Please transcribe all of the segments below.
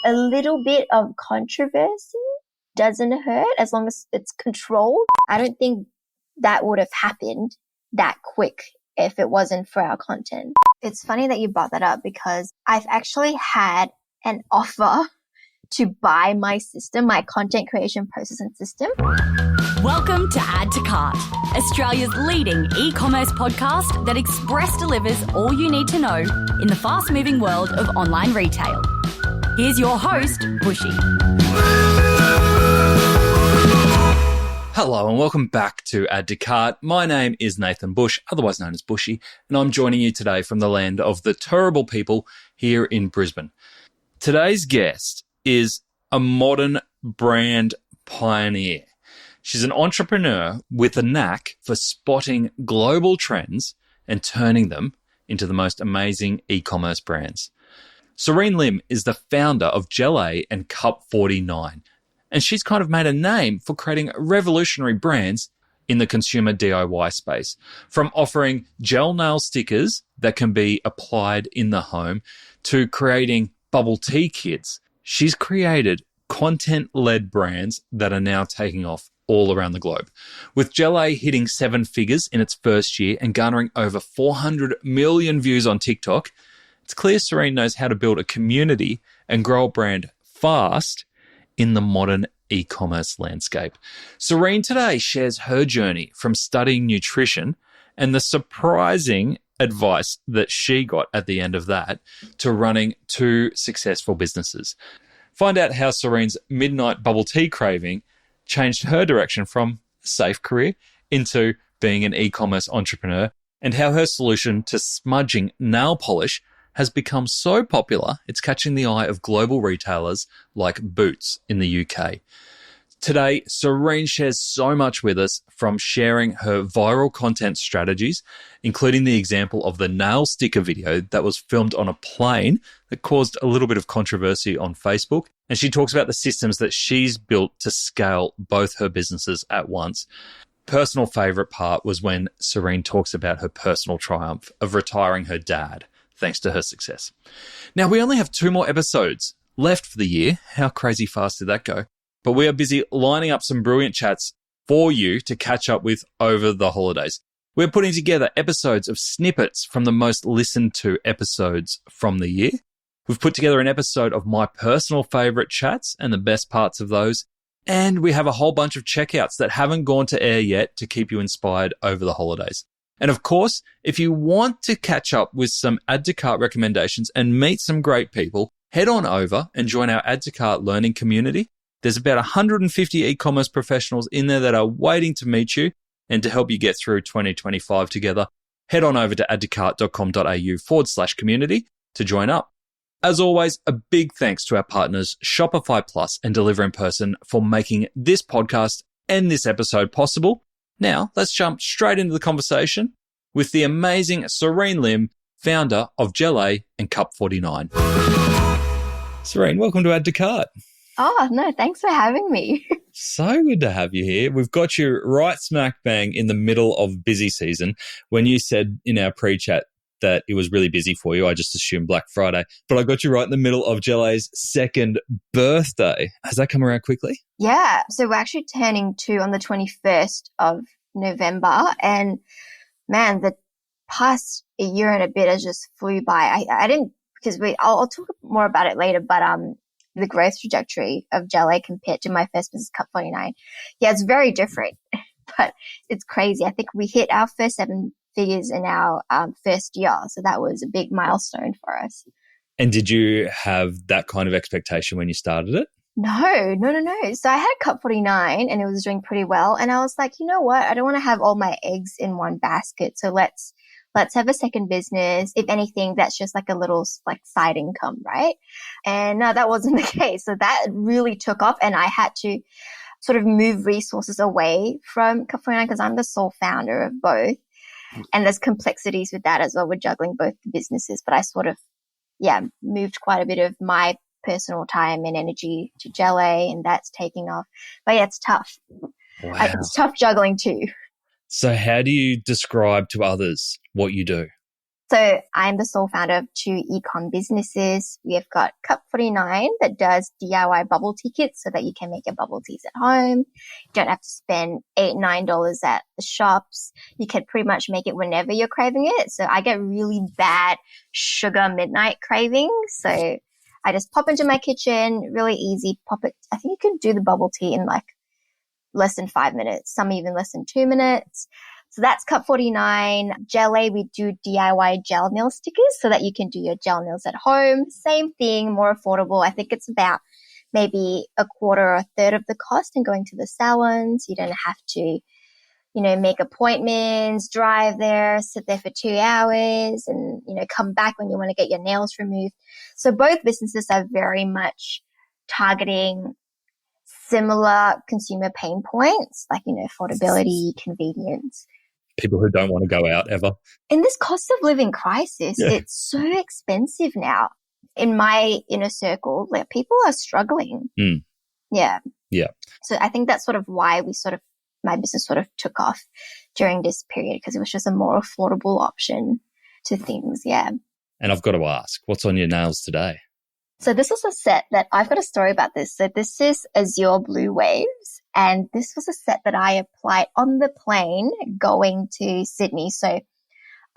a little bit of controversy doesn't hurt as long as it's controlled. I don't think that would have happened that quick if it wasn't for our content. It's funny that you brought that up because I've actually had an offer to buy my system, my content creation process and system. Welcome to Add to Cart, Australia's leading e-commerce podcast that express delivers all you need to know in the fast-moving world of online retail. Here's your host, Bushy. Hello and welcome back to Add to Cart. My name is Nathan Bush, otherwise known as Bushy, and I'm joining you today from the land of the Turrbal people here in Brisbane. Today's guest is a modern brand pioneer. She's an entrepreneur with a knack for spotting global trends and turning them into the most amazing e-commerce brands. Serene Lim is the founder of Gellae and Cup 49, and she's kind of made a name for creating revolutionary brands in the consumer DIY space, from offering gel nail stickers that can be applied in the home to creating bubble tea kits. She's created content-led brands that are now taking off all around the globe. With Gellae hitting 7 figures in its first year and garnering over 400 million views on TikTok, it's clear Serene knows how to build a community and grow a brand fast in the modern e-commerce landscape. Serene today shares her journey from studying nutrition and the surprising advice that she got at the end of that to running 2 successful businesses. Find out how Serene's midnight bubble tea craving changed her direction from a safe career into being an e-commerce entrepreneur, and how her solution to smudging nail polish has become so popular it's catching the eye of global retailers like Boots in the UK. Today, Serene shares so much with us, from sharing her viral content strategies, including the example of the nail sticker video that was filmed on a plane that caused a little bit of controversy on Facebook. And she talks about the systems that she's built to scale both her businesses at once. Personal favorite part was when Serene talks about her personal triumph of retiring her dad, thanks to her success. Now, we only have 2 more episodes left for the year. How crazy fast did that go? But we are busy lining up some brilliant chats for you to catch up with over the holidays. We're putting together episodes of snippets from the most listened to episodes from the year. We've put together an episode of my personal favorite chats and the best parts of those. And we have a whole bunch of checkouts that haven't gone to air yet to keep you inspired over the holidays. And of course, if you want to catch up with some Add to Cart recommendations and meet some great people, head on over and join our Add to Cart learning community. There's about 150 e-commerce professionals in there that are waiting to meet you and to help you get through 2025 together. Head on over to addtocart.com.au/community to join up. As always, a big thanks to our partners Shopify Plus and Deliver in Person for making this podcast and this episode possible. Now, let's jump straight into the conversation with the amazing Serene Lim, founder of Gellae and Cup 49. Serene, welcome to Add to Cart. Oh, no, thanks for having me. So good to have you here. We've got you right smack bang in the middle of busy season. When you said in our pre-chat that it was really busy for you, I just assumed Black Friday. But I got you right in the middle of Gellae's 2nd birthday. Has that come around quickly? Yeah, so we're actually turning 2 on the 21st of November. And man, the past a year and a bit has just flew by. I didn't, because I'll talk more about it later, but the growth trajectory of Gellae compared to my first business, Cup 49. Yeah, it's very different, but it's crazy. I think we hit our first 7 figures in our first year. So that was a big milestone for us. And did you have that kind of expectation when you started it? No. So I had Cup 49 and it was doing pretty well. And I was like, you know what? I don't want to have all my eggs in one basket. So let's have a second business. If anything, that's just like a little like side income, right? And no, that wasn't the case. So that really took off, and I had to sort of move resources away from Cup 49 because I'm the sole founder of both. And there's complexities with that as well. We're juggling both businesses, but I sort of, moved quite a bit of my personal time and energy to Gellae, and that's taking off. But yeah, it's tough. Wow. It's tough juggling too. So how do you describe to others what you do? So I'm the sole founder of two e-com businesses. We have got Cup 49 that does DIY bubble tea kits so that you can make your bubble teas at home. You don't have to spend $8, $9 at the shops. You can pretty much make it whenever you're craving it. So I get really bad sugar midnight cravings. So I just pop into my kitchen, really easy, pop it. I think you can do the bubble tea in like less than 5 minutes, some even less than 2 minutes. So that's Cup 49. Gellae, we do DIY gel nail stickers so that you can do your gel nails at home. Same thing, more affordable. I think it's about maybe a quarter or a third of the cost and going to the salons. You don't have to, make appointments, drive there, sit there for 2 hours and, come back when you want to get your nails removed. So both businesses are very much targeting similar consumer pain points like, affordability, convenience. People who don't want to go out ever. In this cost of living crisis, It's so expensive now. In my inner circle, like people are struggling. Yeah. Yeah. So I think that's sort of why my business sort of took off during this period because it was just a more affordable option to things. Yeah. And I've got to ask, what's on your nails today? So this was a set that I've got a story about this. So this is Azure Blue Waves. And this was a set that I applied on the plane going to Sydney. So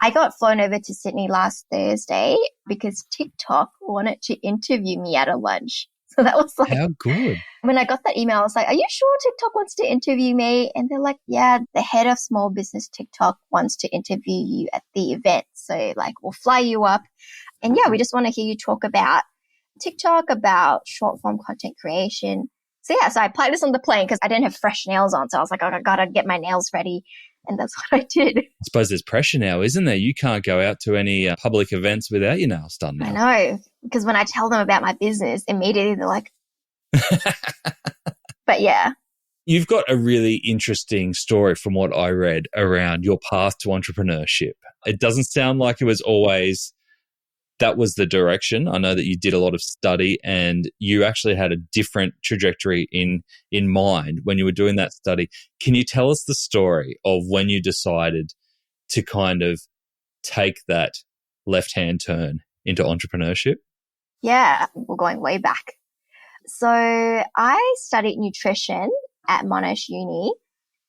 I got flown over to Sydney last Thursday because TikTok wanted to interview me at a lunch. So that was like, how good. When I got that email, I was like, are you sure TikTok wants to interview me? And they're like, yeah, the head of small business TikTok wants to interview you at the event. So like, we'll fly you up. And yeah, we just want to hear you talk about TikTok, about short form content creation. So yeah, so I applied this on the plane because I didn't have fresh nails on. So I was like, oh, I got to get my nails ready. And that's what I did. I suppose there's pressure now, isn't there? You can't go out to any public events without your nails done now. I know, because when I tell them about my business, immediately they're like, but yeah. You've got a really interesting story from what I read around your path to entrepreneurship. It doesn't sound like it was always that was the direction. I know that you did a lot of study and you actually had a different trajectory in mind when you were doing that study. Can you tell us the story of when you decided to kind of take that left-hand turn into entrepreneurship? Yeah, we're going way back. So I studied nutrition at Monash Uni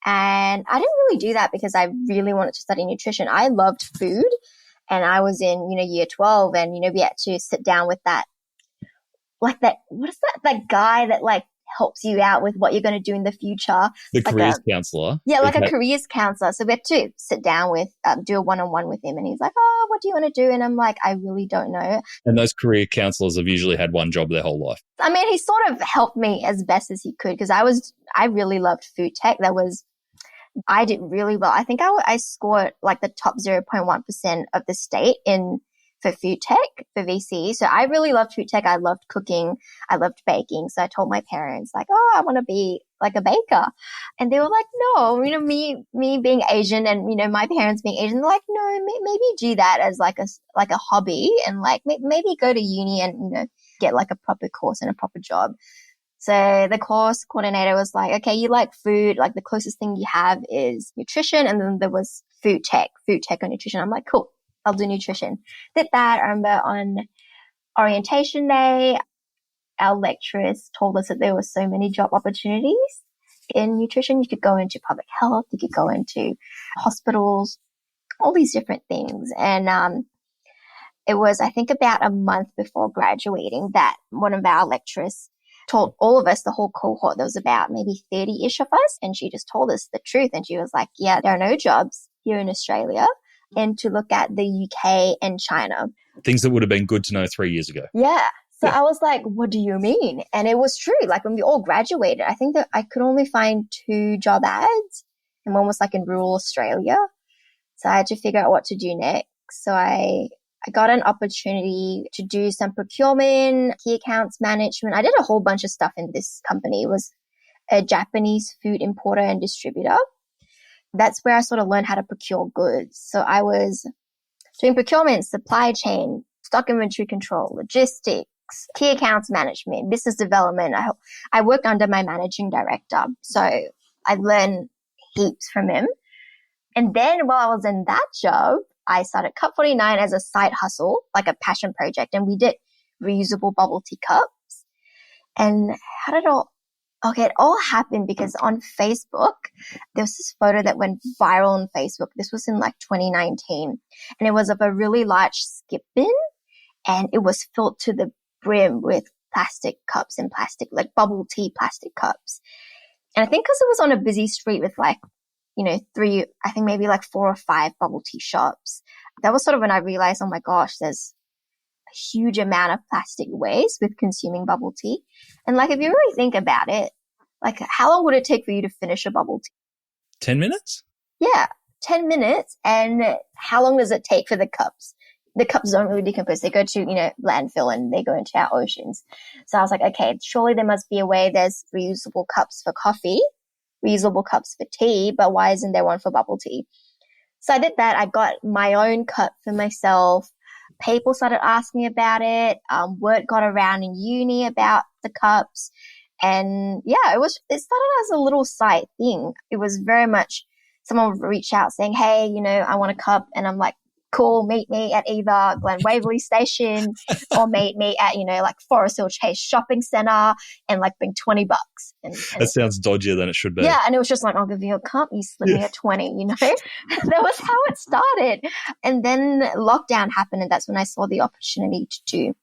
and I didn't really do that because I really wanted to study nutrition. I loved food. And I was in, year 12 and, we had to sit down with that, what is that guy that like helps you out with what you're going to do in the future? The careers counselor. Yeah, like a careers counselor. So we had to sit down with, do a one-on-one with him and he's like, oh, what do you want to do? And I'm like, I really don't know. And those career counselors have usually had one job their whole life. I mean, he sort of helped me as best as he could because I really loved food tech. I did really well. I think I scored like the top 0.1% of the state for food tech, for VC. So I really loved food tech. I loved cooking. I loved baking. So I told my parents like, oh, I want to be like a baker. And they were like, no, me being Asian and, my parents being Asian, they're like, no, maybe do that as like a hobby and like maybe go to uni and, get like a proper course and a proper job. So the course coordinator was like, okay, you like food, like the closest thing you have is nutrition. And then there was food tech or nutrition. I'm like, cool, I'll do nutrition. Did that. I remember on orientation day, our lecturers told us that there were so many job opportunities in nutrition. You could go into public health, you could go into hospitals, all these different things. And it was, I think, about a month before graduating that one of our lecturers told all of us, the whole cohort, there was about maybe 30-ish of us, and she just told us the truth. And she was like, yeah, there are no jobs here in Australia, and to look at the UK and China. Things that would have been good to know 3 years ago. Yeah. So I was like, what do you mean? And it was true. Like when we all graduated, I think that I could only find 2 job ads, and one was like in rural Australia. So I had to figure out what to do next. So I got an opportunity to do some procurement, key accounts management. I did a whole bunch of stuff in this company. It was a Japanese food importer and distributor. That's where I sort of learned how to procure goods. So I was doing procurement, supply chain, stock inventory control, logistics, key accounts management, business development. I worked under my managing director. So I learned heaps from him. And then while I was in that job, I started Cup 49 as a side hustle, like a passion project. And we did reusable bubble tea cups. And how did it all happened because on Facebook, there was this photo that went viral on Facebook. This was in like 2019. And it was of a really large skip bin. And it was filled to the brim with plastic cups and plastic, like bubble tea plastic cups. And I think because it was on a busy street with like, I think maybe like 4 or 5 bubble tea shops. That was sort of when I realized, oh my gosh, there's a huge amount of plastic waste with consuming bubble tea. And like, if you really think about it, like how long would it take for you to finish a bubble tea? 10 minutes? Yeah, 10 minutes. And how long does it take for the cups? The cups don't really decompose. They go to, landfill and they go into our oceans. So I was like, okay, surely there must be a way. There's reusable cups for coffee, reusable cups for tea, but why isn't there one for bubble tea? So I did that. I got my own cup for myself. People started asking about it. Word got around in uni about the cups. And yeah, it started as a little side thing. It was very much someone would reach out saying, hey, I want a cup. And I'm like, cool, meet me at either Glen Waverley Station or meet me at, like Forest Hill Chase Shopping Centre and like bring $20. And that sounds dodgier than it should be. Yeah. And it was just like, I'll give you a cup, you slip me a 20, That was how it started. And then lockdown happened. And that's when I saw the opportunity to do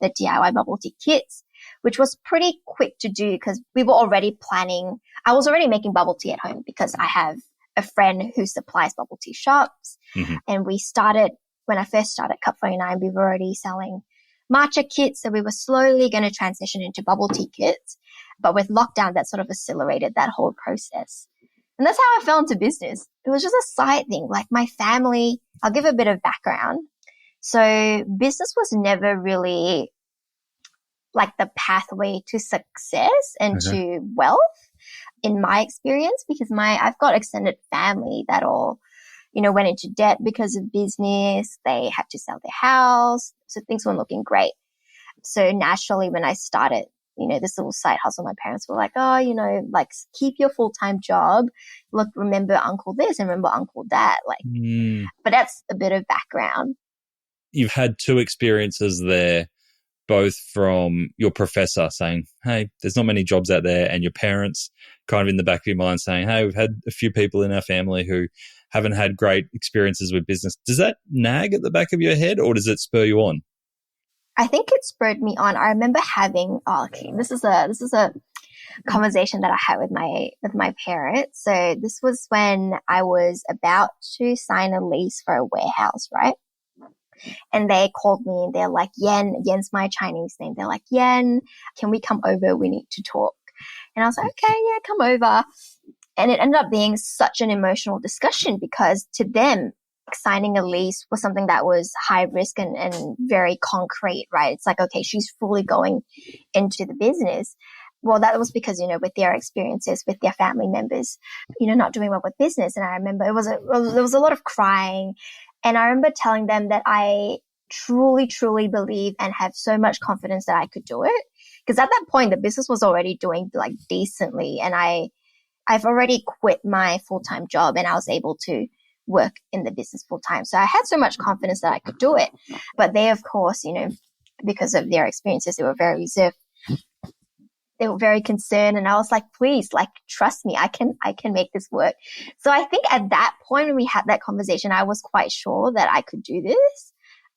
the DIY bubble tea kits, which was pretty quick to do because we were already planning. I was already making bubble tea at home because I have a friend who supplies bubble tea shops. Mm-hmm. And when I first started Cup 49, we were already selling matcha kits. So we were slowly going to transition into bubble tea kits. But with lockdown, that sort of accelerated that whole process. And that's how I fell into business. It was just a side thing. Like my family, I'll give a bit of background. So business was never really like the pathway to success and to wealth in my experience, because I've got extended family that all, went into debt because of business. They had to sell their house. So things weren't looking great. So naturally, when I started, this little side hustle, my parents were like, oh, like keep your full-time job. Look, remember uncle this and remember uncle that. But that's a bit of background. You've had 2 experiences there, both from your professor saying, hey, there's not many jobs out there, and your parents kind of in the back of your mind saying, hey, we've had a few people in our family who haven't had great experiences with business. Does that nag at the back of your head, or does it spur you on? I think it spurred me on. I remember having, this is a conversation that I had with my parents. So this was when I was about to sign a lease for a warehouse, right? And they called me and they're like, Yen's my Chinese name. They're like, Yen, can we come over? We need to talk. And I was like, okay, yeah, come over. And it ended up being such an emotional discussion because to them, signing a lease was something that was high risk and very concrete, right? It's like, okay, she's fully going into the business. Well, that was because, with their experiences, with their family members, not doing well with business. And I remember there was a lot of crying. And I remember telling them that I truly, truly believe and have so much confidence that I could do it. Because at that point, the business was already doing like decently. And I've already quit my full-time job and I was able to work in the business full-time. So I had so much confidence that I could do it. But they, of course, because of their experiences, they were very reserved. They were very concerned. And I was like, please, like, trust me, I can make this work. So I think at that point when we had that conversation, I was quite sure that I could do this.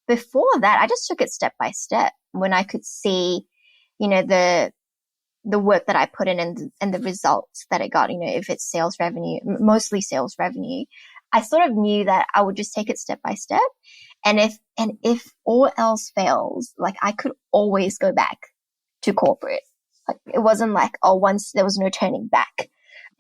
Before that, I just took it step by step. When I could see, the work that I put in and the results that it got, if it's sales revenue, mostly sales revenue, I sort of knew that I would just take it step by step. And if all else fails, like I could always go back to corporate. Like it wasn't like, once there was no turning back.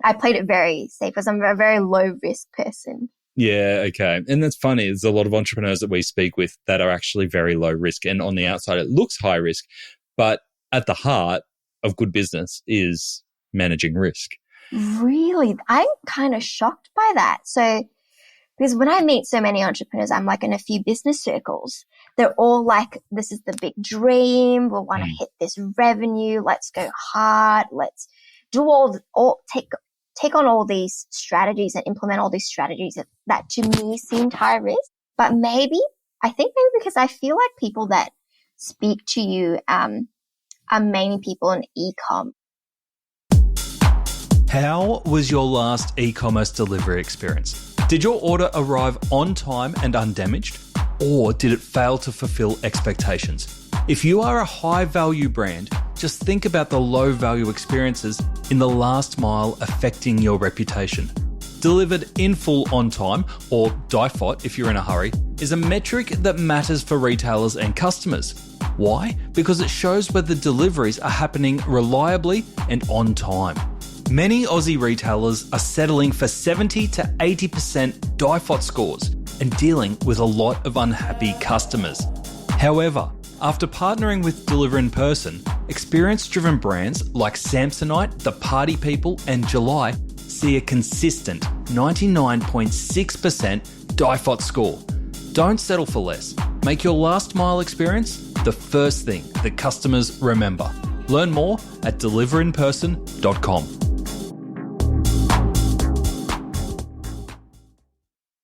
I played it very safe because I'm a very low risk person. Yeah, okay. And that's funny. There's a lot of entrepreneurs that we speak with that are actually very low risk. And on the outside, it looks high risk. But at the heart of good business is managing risk. Really? I'm kind of shocked by that. So, because when I meet so many entrepreneurs, I'm like in a few business circles, they're all like, this is the big dream. We want to hit this revenue. Let's go hard. Let's do take on all these strategies and implement all these strategies that to me seemed high risk. But I think maybe because I feel like people that speak to you are mainly people in e-com. How was your last e-commerce delivery experience? Did your order arrive on time and undamaged? Or did it fail to fulfill expectations? If you are a high-value brand, just think about the low-value experiences in the last mile affecting your reputation. Delivered in full on time, or DIFOT if you're in a hurry, is a metric that matters for retailers and customers. Why? Because it shows whether deliveries are happening reliably and on time. Many Aussie retailers are settling for 70 to 80% DIFOT scores and dealing with a lot of unhappy customers. However, after partnering with Deliver in Person, experience-driven brands like Samsonite, The Party People and Gellae see a consistent 99.6% DIFOT score. Don't settle for less. Make your last mile experience the first thing that customers remember. Learn more at deliverinperson.com.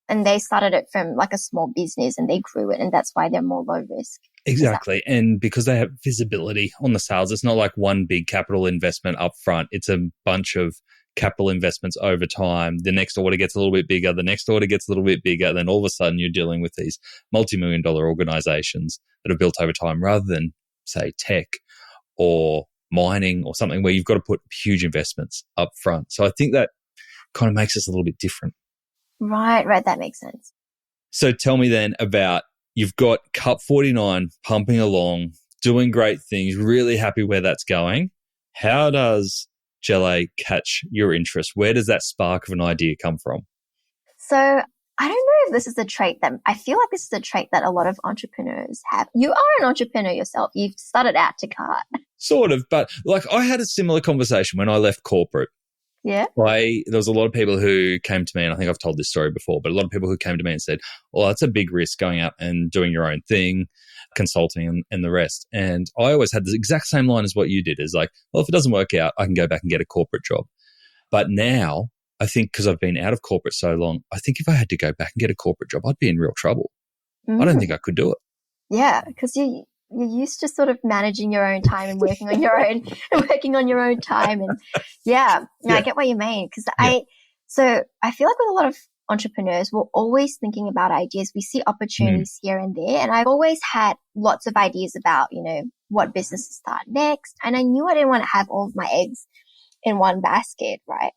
And they started it from like a small business and they grew it, and that's why they're more low risk. Exactly. And because they have visibility on the sales, it's not like one big capital investment up front. It's a bunch of capital investments over time. The next order gets a little bit bigger. The next order gets a little bit bigger. Then all of a sudden you're dealing with these multi-million dollar organizations that are built over time rather than, say, tech or mining or something where you've got to put huge investments up front. So I think that kind of makes us a little bit different. Right. That makes sense. So tell me then about, you've got Cup 49 pumping along, doing great things, really happy where that's going. How does Gellae catch your interest? Where does that spark of an idea come from? So I don't know if this is a trait that, I feel like this is a trait that a lot of entrepreneurs have. You are an entrepreneur yourself. You've started out to cart. Sort of, but like I had a similar conversation when I left corporate. Yeah. There was a lot of people who came to me, and I think I've told this story before, but a lot of people who came to me and said, well, that's a big risk going out and doing your own thing, consulting and the rest. And I always had the exact same line as what you did, is like, well, if it doesn't work out, I can go back and get a corporate job. But now I think because I've been out of corporate so long, I think if I had to go back and get a corporate job, I'd be in real trouble. I don't think I could do it. Yeah, because you're used to sort of managing your own time and working on your own time. And I get what you mean. Because I feel like with a lot of entrepreneurs, we're always thinking about ideas. We see opportunities here and there. And I've always had lots of ideas about, what business to start next. And I knew I didn't want to have all of my eggs in one basket, right?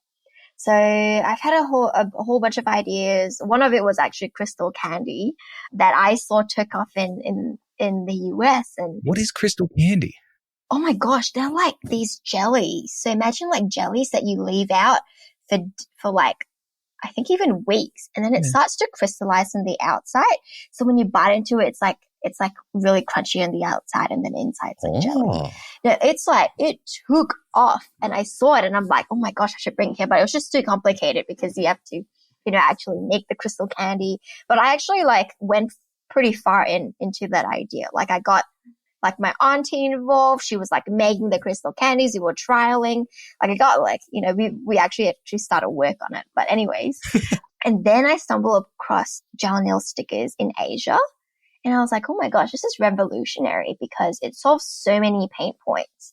So I've had a whole bunch of ideas. One of it was actually crystal candy that I saw took off in the US. And what is crystal candy? Oh my gosh, they're like these jellies. So imagine like jellies that you leave out for like, I think even weeks, and then it starts to crystallize on the outside. So when you bite into it, it's like really crunchy on the outside, and then inside it's like jelly. Now, it's like, it took off, and I saw it and I'm like, oh my gosh, I should bring it here. But it was just too complicated because you have to, actually make the crystal candy. But I actually went pretty far into that idea. Like I got my auntie involved. She was making the crystal candies. We were trialing. I got we actually started work on it. But anyways, and then I stumbled across gel nail stickers in Asia. And I was like, oh my gosh, this is revolutionary because it solves so many pain points.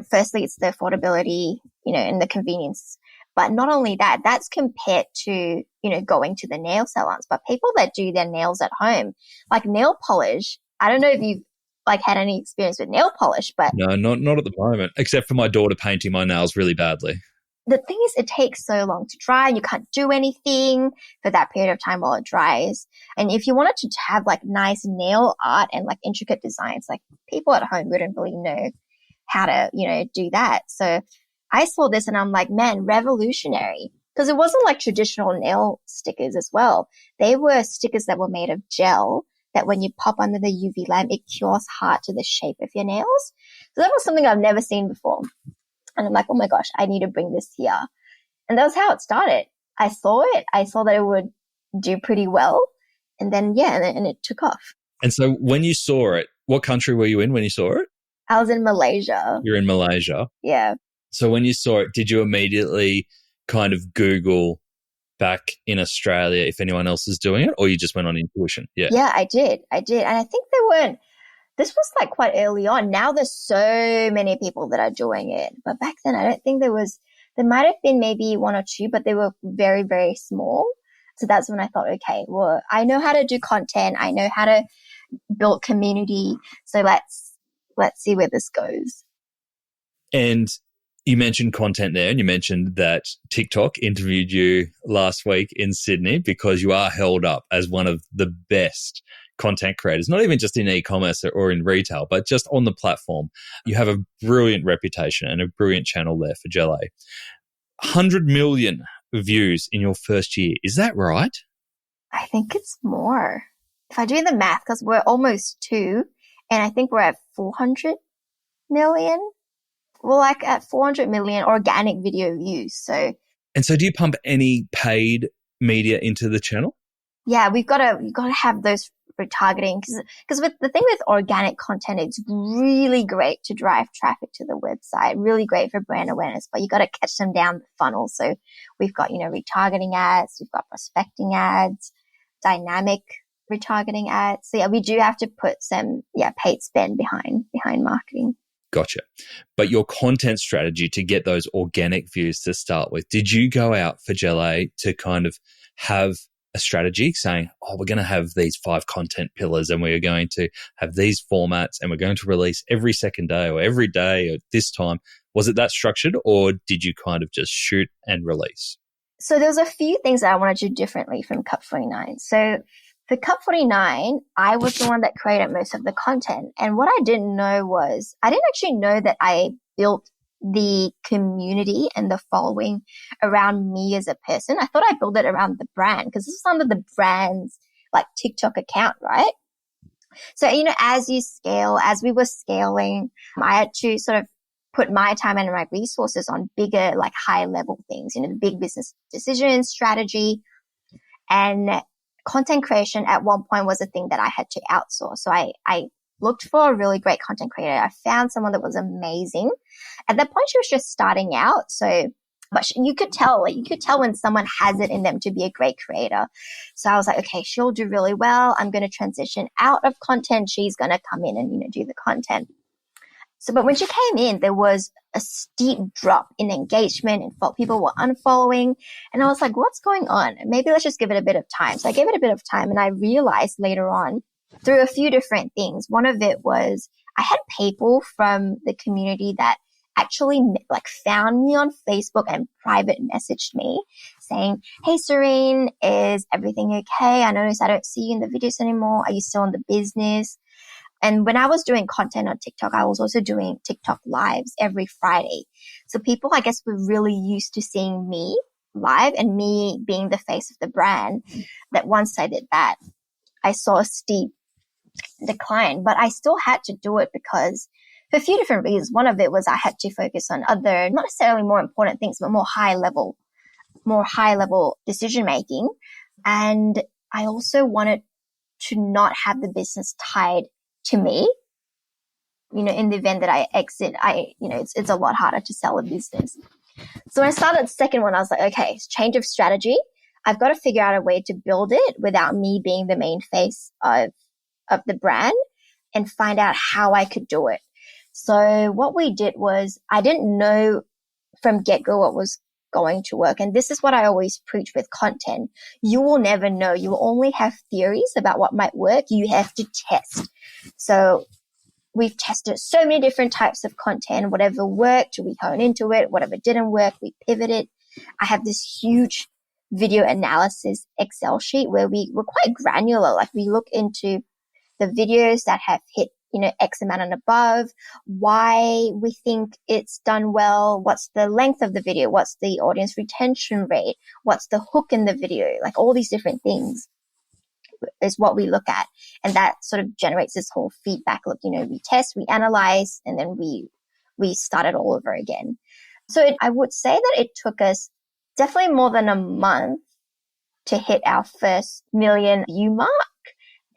Firstly, it's the affordability, and the convenience. But not only that, that's compared to, going to the nail salons. But people that do their nails at home, like nail polish, I don't know if you've had any experience with nail polish, but no, not at the moment, except for my daughter painting my nails really badly. The thing is, it takes so long to dry and you can't do anything for that period of time while it dries. And if you wanted to have nice nail art and intricate designs, people at home wouldn't really know how to, do that. So I saw this and I'm like, man, revolutionary. Because it wasn't traditional nail stickers as well. They were stickers that were made of gel that when you pop under the UV lamp, it cures heart to the shape of your nails. So that was something I've never seen before. And I'm like, oh my gosh, I need to bring this here. And that was how it started. I saw it. I saw that it would do pretty well. And then, and it took off. And so when you saw it, what country were you in when you saw it? I was in Malaysia. You're in Malaysia? Yeah. So when you saw it, did you immediately kind of Google back in Australia if anyone else is doing it, or you just went on intuition? Yeah. Yeah, I did. And I think this was like quite early on. Now there's so many people that are doing it. But back then, I don't think there might have been maybe one or two, but they were very, very small. So that's when I thought, okay, well, I know how to do content. I know how to build community. So let's see where this goes. And you mentioned content there, and you mentioned that TikTok interviewed you last week in Sydney because you are held up as one of the best content creators, not even just in e-commerce or in retail, but just on the platform. You have a brilliant reputation and a brilliant channel there for Gellae. 100 million views in your first year. Is that right? I think it's more. If I do the math, because we're almost 2, and I think we're at 400 million. We're like at 400 million organic video views. So do you pump any paid media into the channel? Yeah, you've got to have those retargeting because with the thing with organic content, it's really great to drive traffic to the website, really great for brand awareness, but you got to catch them down the funnel. So we've got, retargeting ads, we've got prospecting ads, dynamic retargeting ads. So yeah, we do have to put some, paid spend behind marketing. Gotcha. But your content strategy to get those organic views to start with, did you go out for Gellae to kind of have a strategy saying, we're going to have these 5 content pillars and we're going to have these formats and we're going to release every second day or every day at this time? Was it that structured, or did you kind of just shoot and release? So there was a few things that I wanted to do differently from Cup 49. So for Cup 49, I was the one that created most of the content. And what I didn't know was, I didn't actually know that I built the community and the following around me as a person. I thought I built it around the brand because this is under the brand's like TikTok account, right? So, as we were scaling, I had to sort of put my time and my resources on bigger, like high level things, the big business decisions, strategy, and content creation at one point was a thing that I had to outsource. So I looked for a really great content creator. I found someone that was amazing. At that point, she was just starting out. But you could tell when someone has it in them to be a great creator. So I was like, okay, she'll do really well. I'm going to transition out of content. She's going to come in and, do the content. So, but when she came in, there was a steep drop in engagement and people were unfollowing. And I was like, what's going on? Maybe let's just give it a bit of time. So I gave it a bit of time, and I realized later on through a few different things. One of it was I had people from the community that actually found me on Facebook and private messaged me saying, hey, Serene, is everything okay? I noticed I don't see you in the videos anymore. Are you still in the business? And when I was doing content on TikTok, I was also doing TikTok lives every Friday. So people, I guess, were really used to seeing me live and me being the face of the brand, that once I did that, I saw a steep decline. But I still had to do it because for a few different reasons. One of it was I had to focus on other, not necessarily more important things, but more high level decision making. And I also wanted to not have the business tied to me. In the event that I exit, it's a lot harder to sell a business. So when I started the second one, I was like, okay, change of strategy. I've got to figure out a way to build it without me being the main face of the brand, and find out how I could do it. So what we did was, I didn't know from get-go what was going to work. And this is what I always preach with content. You will never know. You will only have theories about what might work. You have to test. So we've tested so many different types of content. Whatever worked, we hone into it. Whatever didn't work, we pivoted. I have this huge video analysis Excel sheet where we're quite granular. Like, we look into the videos that have hit, X amount and above, why we think it's done well, what's the length of the video, what's the audience retention rate, what's the hook in the video, like all these different things is what we look at. And that sort of generates this whole feedback loop. We test, we analyze, and then we start it all over again. So I would say that it took us definitely more than a month to hit our first million view mark.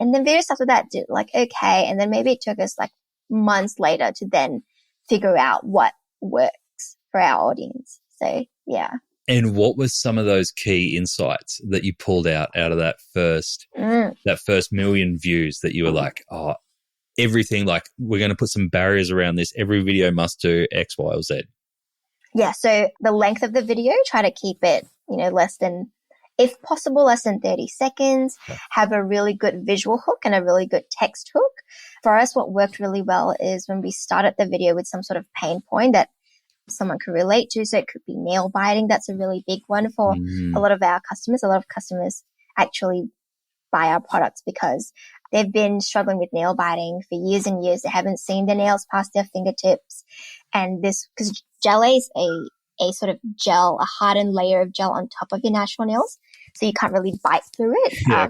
And then videos after that did okay. And then maybe it took us months later to then figure out what works for our audience. So yeah. And what were some of those key insights that you pulled out of that first million views that you were like, oh, everything, like, we're going to put some barriers around this. Every video must do X, Y, or Z. Yeah. So the length of the video, try to keep it, less than, if possible, less than 30 seconds. Have a really good visual hook and a really good text hook. For us, what worked really well is when we started the video with some sort of pain point that someone could relate to. So it could be nail biting. That's a really big one for a lot of our customers. A lot of customers actually buy our products because they've been struggling with nail biting for years and years. They haven't seen the nails past their fingertips. And this, because Gellae is a sort of gel, a hardened layer of gel on top of your natural nails. So you can't really bite through it. Yeah,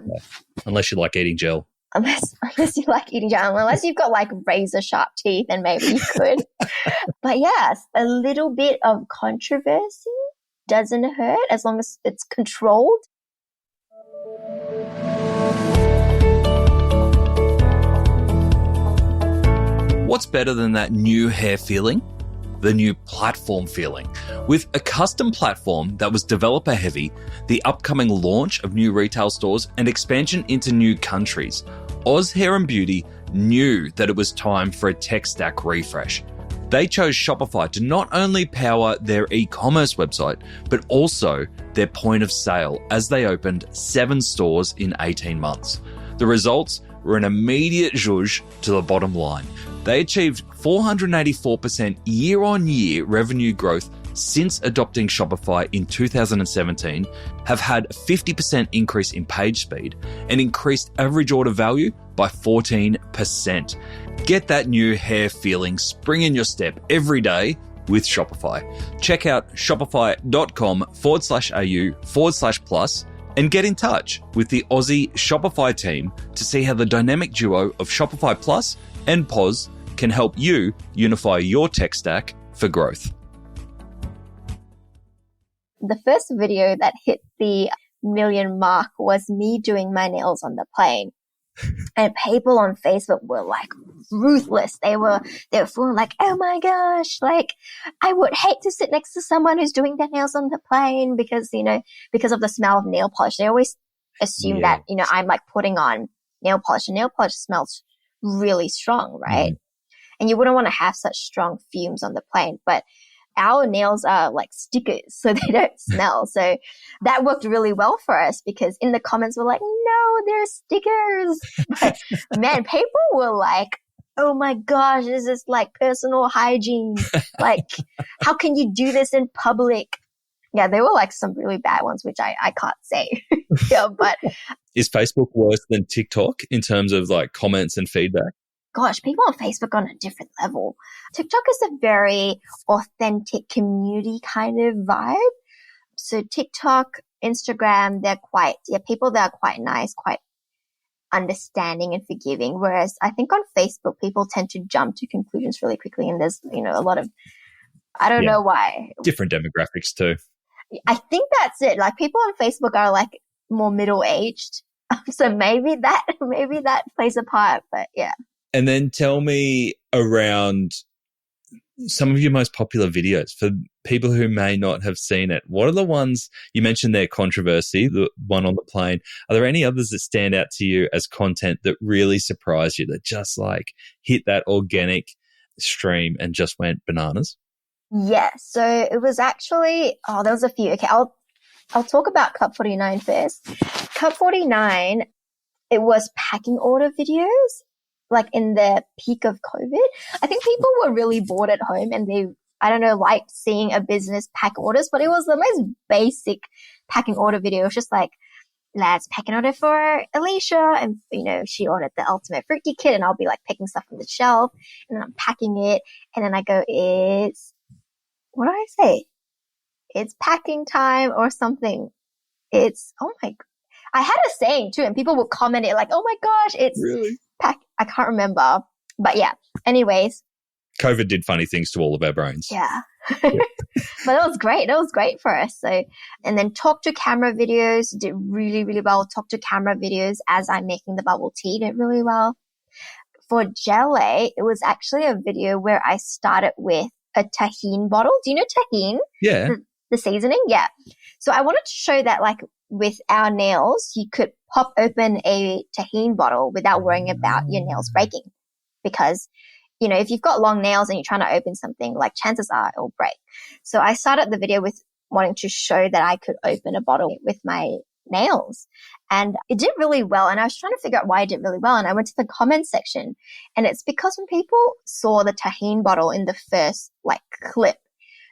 unless you like eating gel. Unless you like eating gel. Unless you've got like razor sharp teeth, then maybe you could. But yes, a little bit of controversy doesn't hurt as long as it's controlled. What's better than that new hair feeling? The new platform feeling. With a custom platform that was developer heavy, the upcoming launch of new retail stores and expansion into new countries, Oz Hair and Beauty knew that it was time for a tech stack refresh. They chose Shopify to not only power their e-commerce website, but also their point of sale as they opened 7 stores in 18 months. The results were an immediate zhuzh to the bottom line. They achieved 484% year-on-year revenue growth since adopting Shopify in 2017, have had a 50% increase in page speed, and increased average order value by 14%. Get that new hair feeling spring in your step every day with Shopify. Check out shopify.com/au/plus and get in touch with the Aussie Shopify team to see how the dynamic duo of Shopify Plus and POS can help you unify your tech stack for growth. The first video that hit the million mark was me doing my nails on the plane. And people on Facebook were like ruthless. They were feeling like, oh my gosh, like I would hate to sit next to someone who's doing their nails on the plane because of the smell of nail polish. They always assume that, I'm like putting on nail polish, and nail polish smells really strong, right? And you wouldn't want to have such strong fumes on the plane, but our nails are like stickers, so they don't smell. So that worked really well for us because in the comments we're like, no, they're stickers. But man, people were like, oh my gosh, this is like personal hygiene. Like, how can you do this in public? Yeah, there were like some really bad ones, which I can't say. Yeah, but is Facebook worse than TikTok in terms of like comments and feedback? Gosh, people on Facebook are on a different level. TikTok is a very authentic community kind of vibe. So TikTok, Instagram, people that are quite nice, quite understanding and forgiving. Whereas I think on Facebook, people tend to jump to conclusions really quickly. And there's, a lot of, I don't know why. Different demographics too. I think that's it. Like people on Facebook are like more middle-aged. So maybe that plays a part, but yeah. And then tell me around some of your most popular videos for people who may not have seen it. What are the ones you mentioned there? Controversy, the one on the plane. Are there any others that stand out to you as content that really surprised you, that just like hit that organic stream and just went bananas? Yeah. So it was actually, there was a few. Okay. I'll talk about Cup 49 first. Cup 49, it was packing order videos. Like in the peak of COVID, I think people were really bored at home and they, liked seeing a business pack orders, but it was the most basic packing order video. It was just like, let's pack an order for Alicia. And, she ordered the ultimate fruity kit and I'll be like picking stuff from the shelf and then I'm packing it. And then I go, what do I say? It's packing time or something. It's, oh my, I had a saying too and people would comment it like, oh my gosh, it's really? I can't remember, but yeah. Anyways, COVID did funny things to all of our brains. Yeah, but that was great. That was great for us. So, and then talk to camera videos did really, really well. Talk to camera videos as I'm making the bubble tea did really well. For Gellae, it was actually a video where I started with a tahine bottle. Do you know tahine? Yeah. The seasoning, yeah. So I wanted to show that like with our nails, you could pop open a tahini bottle without worrying about your nails breaking. Because, you know, if you've got long nails and you're trying to open something, like chances are it'll break. So I started the video with wanting to show that I could open a bottle with my nails, and it did really well. And I was trying to figure out why it did really well. And I went to the comment section, and it's because when people saw the tahini bottle in the first like clip,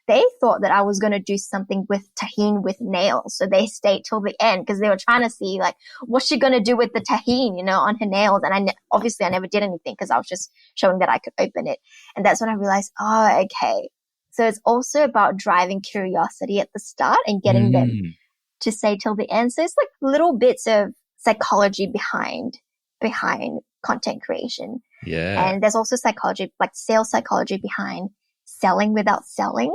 they thought that I was going to do something with tahini with nails. So they stayed till the end because they were trying to see like, what's she going to do with the tahini, you know, on her nails. And obviously I never did anything because I was just showing that I could open it. And that's when I realized, oh, okay. So it's also about driving curiosity at the start and getting them to stay till the end. So it's like little bits of psychology behind content creation. Yeah. And there's also psychology, like sales psychology behind selling without selling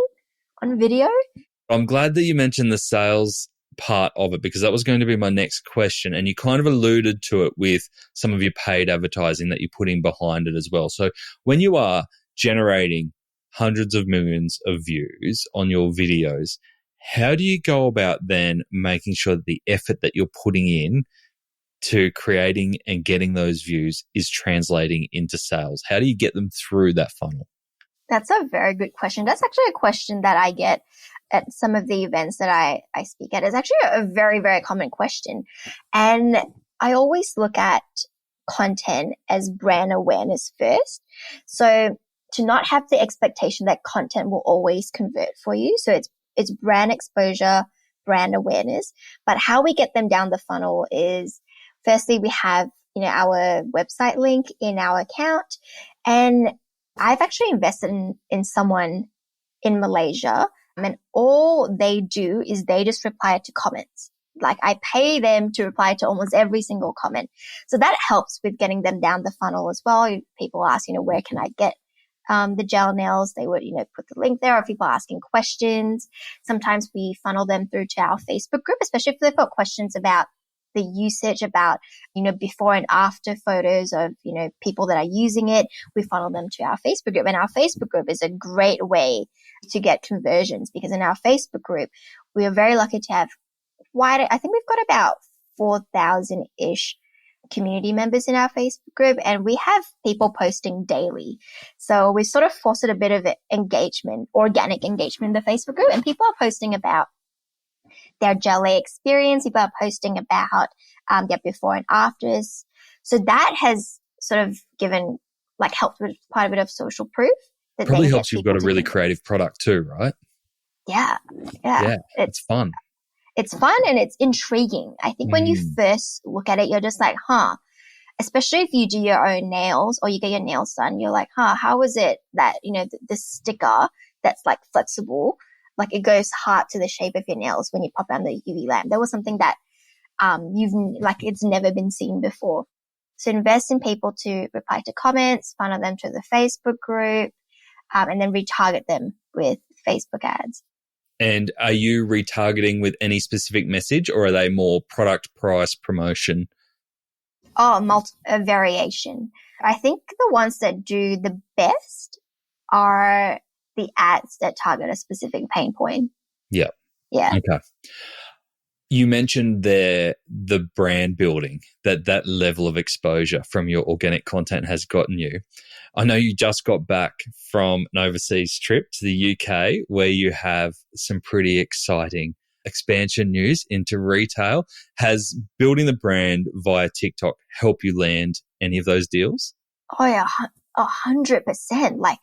on video. I'm glad that you mentioned the sales part of it, because that was going to be my next question. And you kind of alluded to it with some of your paid advertising that you're putting behind it as well. So when you are generating hundreds of millions of views on your videos, how do you go about then making sure that the effort that you're putting in to creating and getting those views is translating into sales? How do you get them through that funnel? That's a very good question. That's actually a question that I get at some of the events that I speak at. It's actually a very, very common question. And I always look at content as brand awareness first. So to not have the expectation that content will always convert for you. So it's brand exposure, brand awareness. But how we get them down the funnel is, firstly, we have, you know, our website link in our account. And I've actually invested in someone in Malaysia, and all they do is they just reply to comments. Like I pay them to reply to almost every single comment. So that helps with getting them down the funnel as well. People ask, you know, where can I get the gel nails? They would, you know, put the link there, or people asking questions. Sometimes we funnel them through to our Facebook group, especially if they've got questions about the usage, about, you know, before and after photos of, you know, people that are using it. We funnel them to our Facebook group, and our Facebook group is a great way to get conversions, because in our Facebook group, we are very lucky to have I think we've got about 4,000-ish community members in our Facebook group, and we have people posting daily. So we sort of fostered a bit of engagement, organic engagement in the Facebook group, and people are posting about their Gellae experience. People are posting about their before and afters. So that has sort of helped with quite a bit of social proof. That Probably helps you've got a really creative product too, right? Yeah. It's fun. It's fun and it's intriguing. I think when you first look at it, you're just like, especially if you do your own nails or you get your nails done, you're like, how is it that, you know, the sticker that's like flexible, like it goes hard to the shape of your nails when you pop on the UV lamp. That was something that it's never been seen before. So invest in people to reply to comments, funnel them to the Facebook group, and then retarget them with Facebook ads. And are you retargeting with any specific message, or are they more product, price, promotion? A variation. I think the ones that do the best are the ads that target a specific pain point. Yeah. Yeah. Okay. You mentioned there the brand building, that level of exposure from your organic content has gotten you. I know you just got back from an overseas trip to the UK where you have some pretty exciting expansion news into retail. Has building the brand via TikTok helped you land any of those deals? Oh yeah, 100%.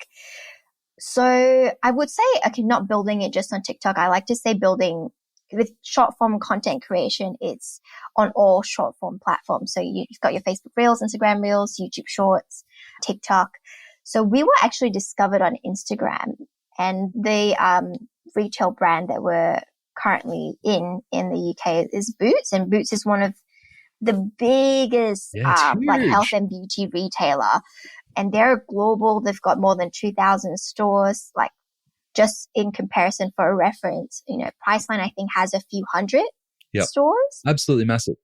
So I would say, okay, not building it just on TikTok. I like to say building with short form content creation. It's on all short form platforms. So you've got your Facebook Reels, Instagram Reels, YouTube Shorts, TikTok. So we were actually discovered on Instagram, and the retail brand that we're currently in the UK is Boots, and Boots is one of the biggest health and beauty retailer. And they're global. They've got more than 2,000 stores. Like, just in comparison for a reference, you know, Priceline, I think, has a few hundred stores. Absolutely massive.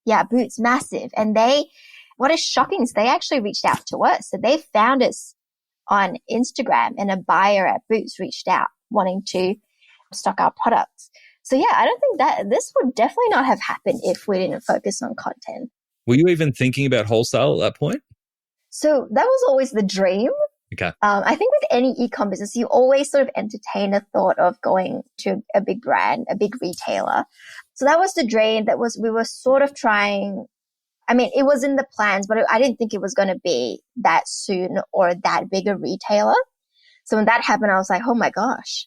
Yeah, Boots, massive. And what is shocking is they actually reached out to us. So they found us on Instagram, and a buyer at Boots reached out wanting to stock our products. So yeah, I don't think that this would definitely not have happened if we didn't focus on content. Were you even thinking about wholesale at that point? So that was always the dream. Okay. I think with any e-com business, you always sort of entertain a thought of going to a big brand, a big retailer. So that was the dream. We were sort of trying. I mean, it was in the plans, but I didn't think it was going to be that soon or that big a retailer. So when that happened, I was like, oh my gosh.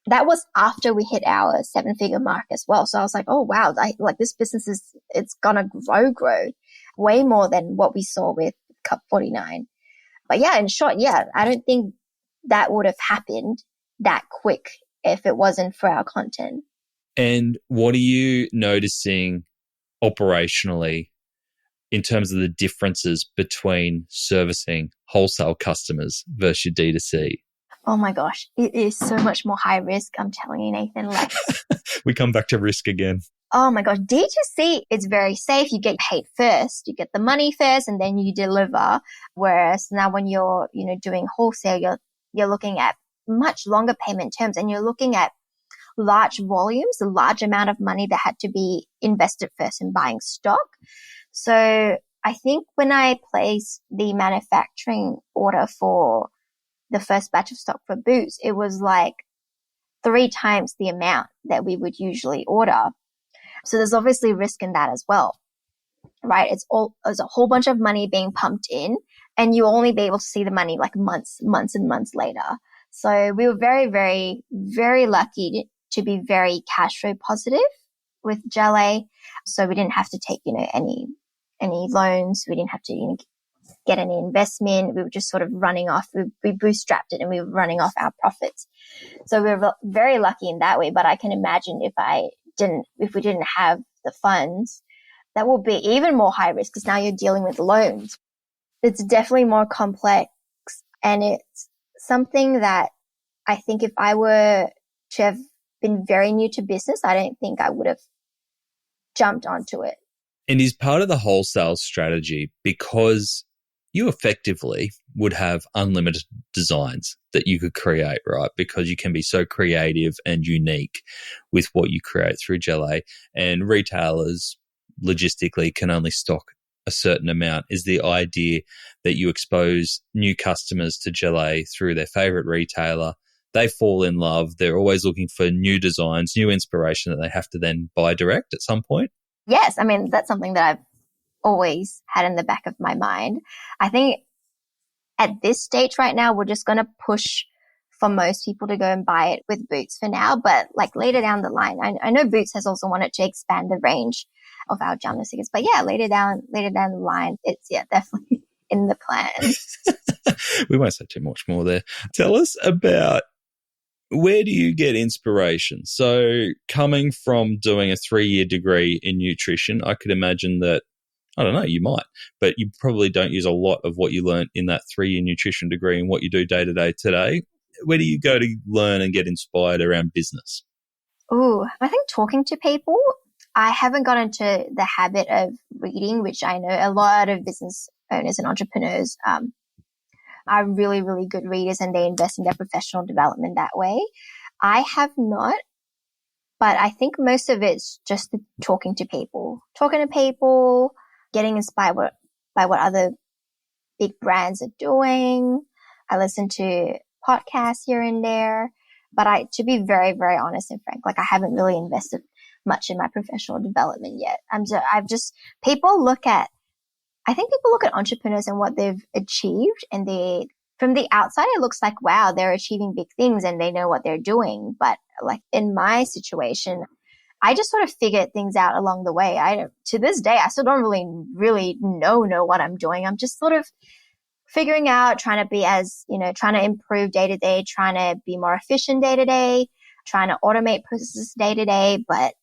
That was after we hit our 7-figure mark as well. So I was like, oh wow, like this business it's going to grow way more than what we saw with Cup 49. But yeah, in short, yeah, I don't think that would have happened that quick if it wasn't for our content. And what are you noticing operationally in terms of the differences between servicing wholesale customers versus your D2C? Oh my gosh, it is so much more high risk. I'm telling you, Nathan. Like, we come back to risk again. Oh my gosh, D2C is very safe. You get paid first. You get the money first and then you deliver. Whereas now when you're, doing wholesale, you're looking at much longer payment terms and you're looking at large volumes, a large amount of money that had to be invested first in buying stock. So I think when I placed the manufacturing order for the first batch of stock for boots, it was like 3 times the amount that we would usually order. So there's obviously risk in that as well, right? There's a whole bunch of money being pumped in and you'll only be able to see the money like months and months later. So we were very, very, very lucky to be very cash flow positive with Gellae. So we didn't have to take, any loans. We didn't have to, get any investment. We were just sort of running off. We bootstrapped it and we were running off our profits. So we were very lucky in that way. But I can imagine if we didn't have the funds, that will be even more high risk because now you're dealing with loans. It's definitely more complex and it's something that I think if I were to have been very new to business, I don't think I would have jumped onto it. And is part of the wholesale strategy because you effectively would have unlimited designs that you could create, right? Because you can be so creative and unique with what you create through Gellae, and retailers logistically can only stock a certain amount. Is the idea that you expose new customers to Gellae through their favorite retailer, they fall in love, they're always looking for new designs, new inspiration that they have to then buy direct at some point? Yes, I mean, that's something that I've always had in the back of my mind. I think at this stage right now, we're just going to push for most people to go and buy it with Boots for now. But like later down the line, I know Boots has also wanted to expand the range of our jumper stickers. But yeah, later down the line, it's definitely in the plan. We won't say too much more there. Tell us about where do you get inspiration? So coming from doing a 3-year degree in nutrition, I could imagine that, I don't know, you might, but you probably don't use a lot of what you learned in that 3-year nutrition degree and what you do day to day today. Where do you go to learn and get inspired around business? Ooh, I think talking to people. I haven't got into the habit of reading, which I know a lot of business owners and entrepreneurs are really, really good readers and they invest in their professional development that way. I have not, but I think most of it's just talking to people, getting inspired by what other big brands are doing. I listen to podcasts here and there, but to be very, very honest and frank, like I haven't really invested much in my professional development yet. People look at entrepreneurs and what they've achieved and from the outside, it looks like, wow, they're achieving big things and they know what they're doing. But like in my situation, I just sort of figured things out along the way. To this day, I still don't really know what I'm doing. I'm just sort of figuring out, trying to improve day to day, trying to be more efficient day to day, trying to automate processes day to day. But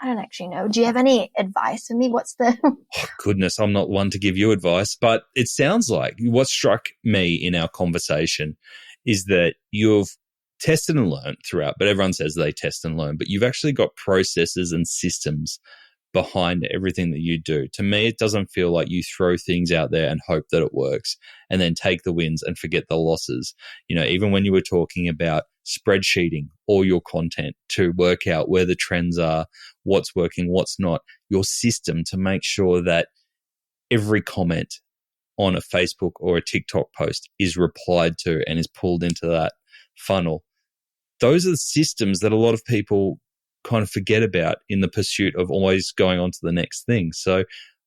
I don't actually know. Do you have any advice for me? What's the... Oh, goodness, I'm not one to give you advice, but it sounds like what struck me in our conversation is that you've tested and learned throughout, but everyone says they test and learn, but you've actually got processes and systems behind everything that you do. To me, it doesn't feel like you throw things out there and hope that it works and then take the wins and forget the losses. Even when you were talking about spreadsheeting all your content to work out where the trends are, what's working, what's not, your system to make sure that every comment on a Facebook or a TikTok post is replied to and is pulled into that funnel. Those are the systems that a lot of people kind of forget about in the pursuit of always going on to the next thing. So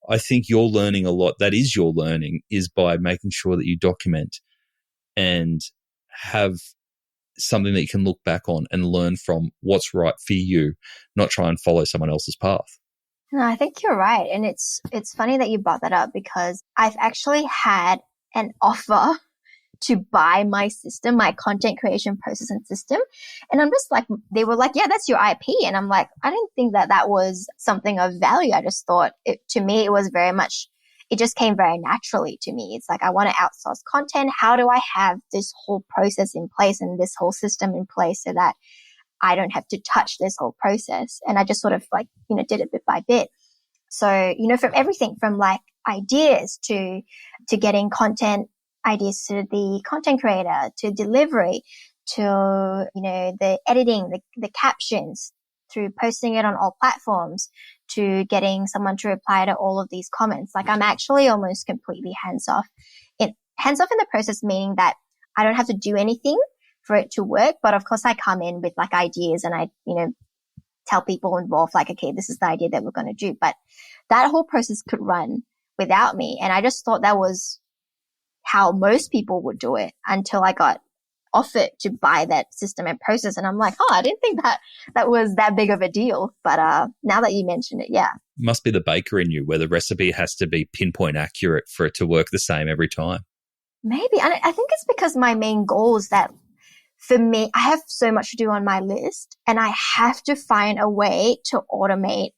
I think you're learning a lot. That is your learning, is by making sure that you document and have something that you can look back on and learn from what's right for you, not try and follow someone else's path. No, I think you're right. And it's funny that you brought that up because I've actually had an offer to buy my system, my content creation process and system. And I'm just like, they were like, yeah, that's your IP. And I'm like, I didn't think that that was something of value. I just thought to me, it was very much, it just came very naturally to me. It's like, I want to outsource content. How do I have this whole process in place and this whole system in place so that I don't have to touch this whole process? And I just sort of like, did it bit by bit. So, from everything from like ideas to getting content ideas to the content creator, to delivery, to, the editing, the captions, through posting it on all platforms, to getting someone to reply to all of these comments. Like I'm actually almost completely hands off in the process, meaning that I don't have to do anything for it to work. But of course I come in with like ideas and I, tell people involved like, okay, this is the idea that we're going to do. But that whole process could run without me. And I just thought that was how most people would do it until I got offered to buy that system and process. And I'm like, I didn't think that was that big of a deal. But now that you mention it, yeah. Must be the baker in you where the recipe has to be pinpoint accurate for it to work the same every time. Maybe. And I think it's because my main goal is that for me, I have so much to do on my list and I have to find a way to automate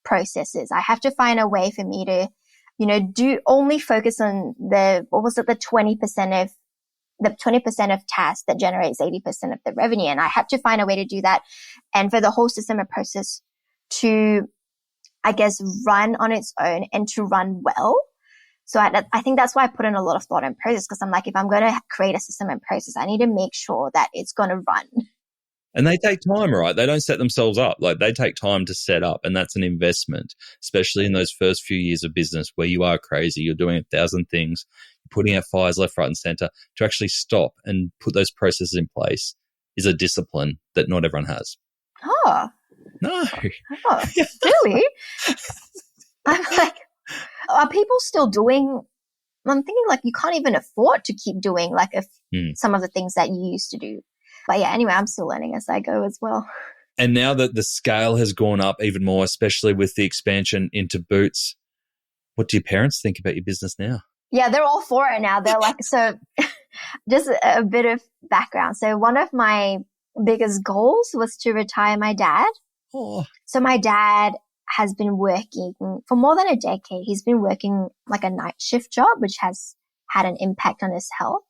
processes. I have to find a way for me to do only focus on the 20% of tasks that generates 80% of the revenue. And I have to find a way to do that. And for the whole system and process to, I guess, run on its own and to run well. So I think that's why I put in a lot of thought and process, because I'm like, if I'm going to create a system and process, I need to make sure that it's going to run. And they take time, right? They don't set themselves up. Like they take time to set up, and that's an investment, especially in those first few years of business where you are crazy. You're doing 1,000 things, putting out fires left, right, and center. To actually stop and put those processes in place is a discipline that not everyone has. Oh. No. Oh, really? I'm like, are people still doing? I'm thinking like you can't even afford to keep doing like some of the things that you used to do. But yeah, anyway, I'm still learning as I go as well. And now that the scale has gone up even more, especially with the expansion into boots, what do your parents think about your business now? Yeah, they're all for it now. They're like, so just a bit of background. So one of my biggest goals was to retire my dad. Oh. So my dad has been working for more than a decade. He's been working like a night shift job, which has had an impact on his health.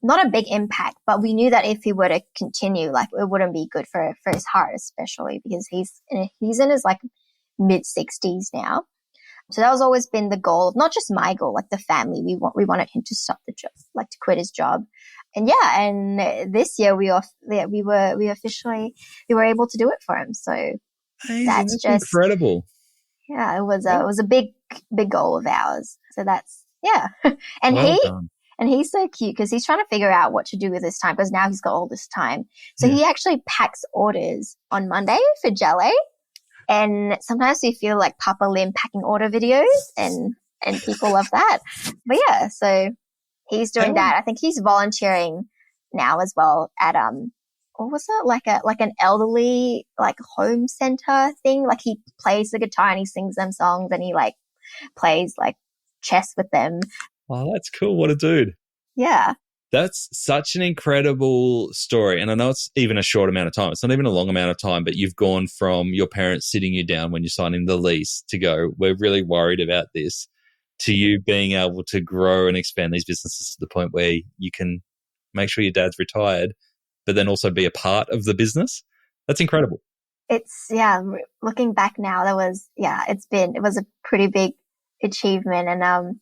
Not a big impact, but we knew that if he were to continue, like it wouldn't be good for his heart, especially because he's in his like mid-60s now. So that was always been the goal of not just my goal, like the family. We wanted him to stop the job, like to quit his job. And yeah, and this year we were able to do it for him. So Amazing. that's just incredible. Yeah, it was a big goal of ours. So that's, yeah. And well done. And he's so cute because he's trying to figure out what to do with his time because now he's got all this time. So he actually packs orders on Monday for Gellae. And sometimes we feel like Papa Lim packing order videos and people love that. But yeah, so he's doing that. I think he's volunteering now as well at, what was it? Like an elderly, like home center thing. Like he plays the guitar and he sings them songs and he like plays like chess with them. Oh, that's cool. What a dude. Yeah. That's such an incredible story. And I know it's even a short amount of time. It's not even a long amount of time, but you've gone from your parents sitting you down when you're signing the lease to go, we're really worried about this, to you being able to grow and expand these businesses to the point where you can make sure your dad's retired, but then also be a part of the business. That's incredible. It's, looking back now, it was a pretty big achievement. And,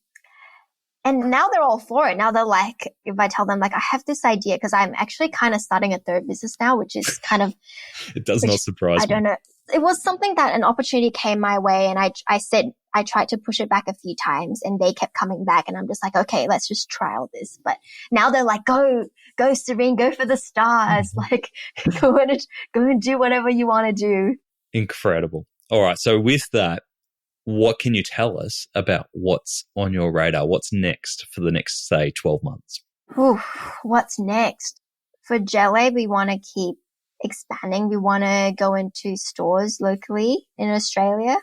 And now they're all for it. Now they're like, if I tell them like, I have this idea, because I'm actually kind of starting a third business now, which is kind of. It does not surprise me. I don't know. It was something that an opportunity came my way, and I said, I tried to push it back a few times, and they kept coming back, and I'm just like, okay, let's just trial this. But now they're like, go Serene, go for the stars. Like, go and do whatever you want to do. Incredible. All right. So with that, what can you tell us about what's on your radar? What's next for the next, say, 12 months? Ooh, what's next? For Gellae, we want to keep expanding. We want to go into stores locally in Australia.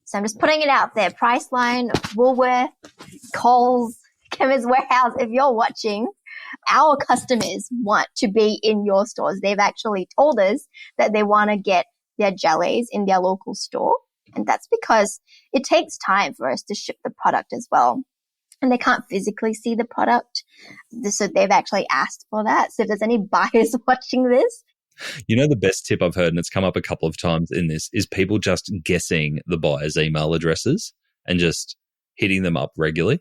So I'm just putting it out there. Priceline, Woolworth, Coles, Chemist Warehouse. If you're watching, our customers want to be in your stores. They've actually told us that they want to get their Gellaes in their local store. And that's because it takes time for us to ship the product as well. And they can't physically see the product. So they've actually asked for that. So if there's any buyers watching this. You know, the best tip I've heard, and it's come up a couple of times in this, is people just guessing the buyer's email addresses and just hitting them up regularly.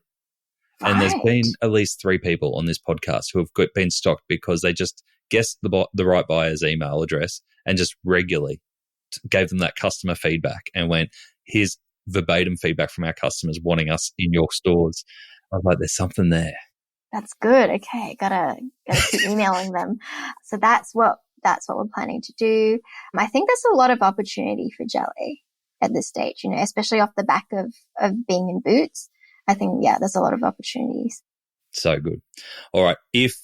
Right. And there's been at least 3 people on this podcast who have been stocked because they just guessed the right buyer's email address and just regularly gave them that customer feedback and went, here's verbatim feedback from our customers wanting us in your stores. I was like, there's something there. That's good. Okay. Gotta keep emailing them. So that's what we're planning to do. I think there's a lot of opportunity for Gellae at this stage, you know, especially off the back of being in boots. I think, there's a lot of opportunities. So good. All right. If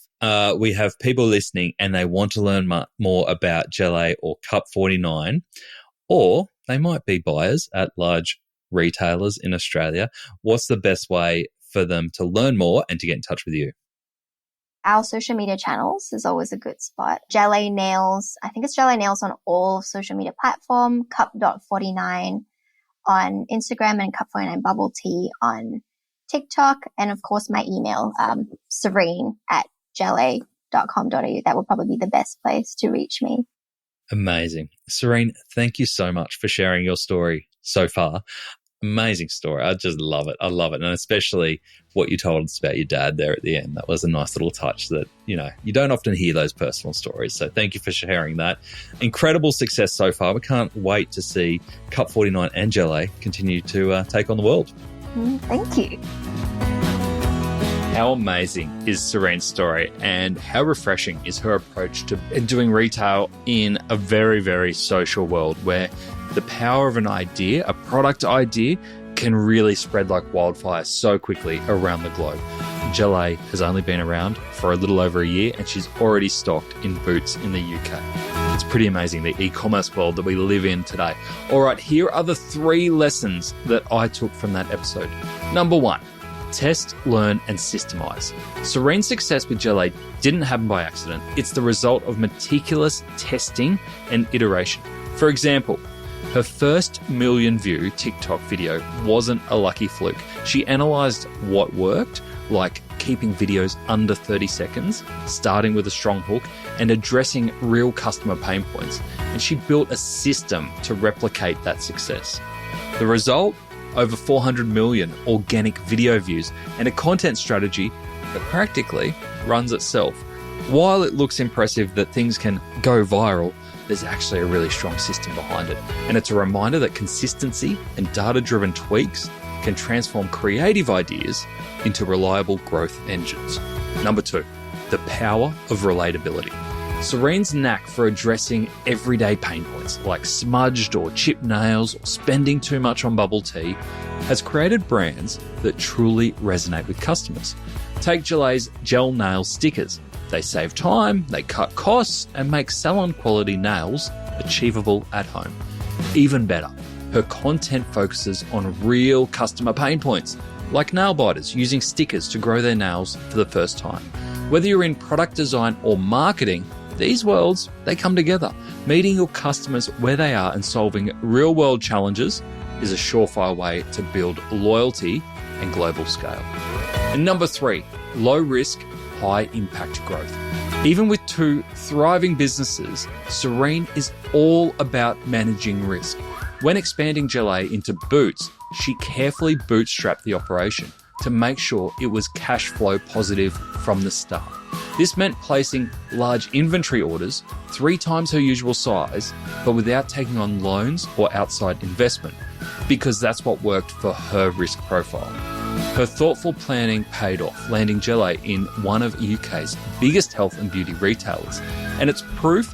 we have people listening and they want to learn more about Gellae or Cup 49, or they might be buyers at large retailers in Australia, what's the best way for them to learn more and to get in touch with you? Our social media channels is always a good spot. Gellae Nails, I think it's Gellae Nails on all social media platforms, cup.49 on Instagram, and cup49 bubble tea on TikTok. And of course, my email, serene@gellae.com.au. That would probably be the best place to reach me. Amazing. Serene, thank you so much for sharing your story so far. Amazing story. I just love it. I love it. And especially what you told us about your dad there at the end. That was a nice little touch that, you know, you don't often hear those personal stories. So thank you for sharing that. Incredible success so far. We can't wait to see Cup 49 and Gellae continue to take on the world. Thank you. How amazing is Serene's story, and how refreshing is her approach to doing retail in a very, very social world where the power of an idea, a product idea, can really spread like wildfire so quickly around the globe. Gellae has only been around for a little over a year, and she's already stocked in Boots in the UK. It's pretty amazing, the e-commerce world that we live in today. All right, here are the 3 lessons that I took from that episode. Number 1, test, learn, and systemize. Serene's success with Gellae didn't happen by accident. It's the result of meticulous testing and iteration. For example, her first million-view TikTok video wasn't a lucky fluke. She analysed what worked, like keeping videos under 30 seconds, starting with a strong hook, and addressing real customer pain points. And she built a system to replicate that success. The result? Over 400 million organic video views and a content strategy that practically runs itself. While it looks impressive that things can go viral, there's actually a really strong system behind it. And it's a reminder that consistency and data-driven tweaks can transform creative ideas into reliable growth engines. Number 2, the power of relatability. Serene's knack for addressing everyday pain points like smudged or chipped nails or spending too much on bubble tea has created brands that truly resonate with customers. Take Gellae's gel nail stickers. They save time, they cut costs, and make salon quality nails achievable at home. Even better, her content focuses on real customer pain points, like nail biters using stickers to grow their nails for the first time. Whether you're in product design or marketing, these worlds, they come together. Meeting your customers where they are and solving real-world challenges is a surefire way to build loyalty and global scale. And number 3, low-risk, high-impact growth. Even with 2 thriving businesses, Serene is all about managing risk. When expanding Gellae into Boots, she carefully bootstrapped the operation, to make sure it was cash flow positive from the start. This meant placing large inventory orders, 3 times her usual size, but without taking on loans or outside investment, because that's what worked for her risk profile. Her thoughtful planning paid off, landing Gellae in one of UK's biggest health and beauty retailers. And it's proof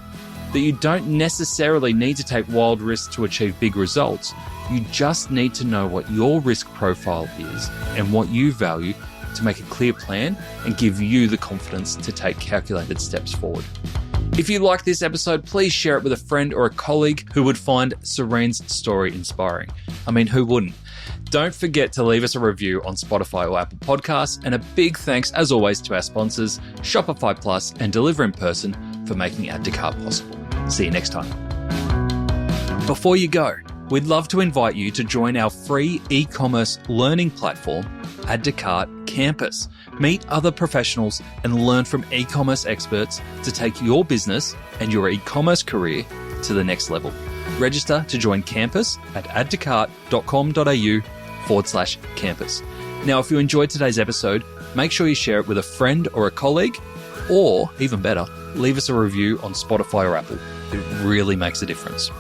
that you don't necessarily need to take wild risks to achieve big results. You just need to know what your risk profile is and what you value to make a clear plan and give you the confidence to take calculated steps forward. If you like this episode, please share it with a friend or a colleague who would find Serene's story inspiring. I mean, who wouldn't? Don't forget to leave us a review on Spotify or Apple Podcasts, and a big thanks, as always, to our sponsors, Shopify Plus and Deliver in Person, for making Add to Cart possible. See you next time. Before you go, we'd love to invite you to join our free e-commerce learning platform, Add to Cart Campus. Meet other professionals and learn from e-commerce experts to take your business and your e-commerce career to the next level. Register to join Campus at addtocart.com.au/campus. Now, if you enjoyed today's episode, make sure you share it with a friend or a colleague, or even better, leave us a review on Spotify or Apple. It really makes a difference.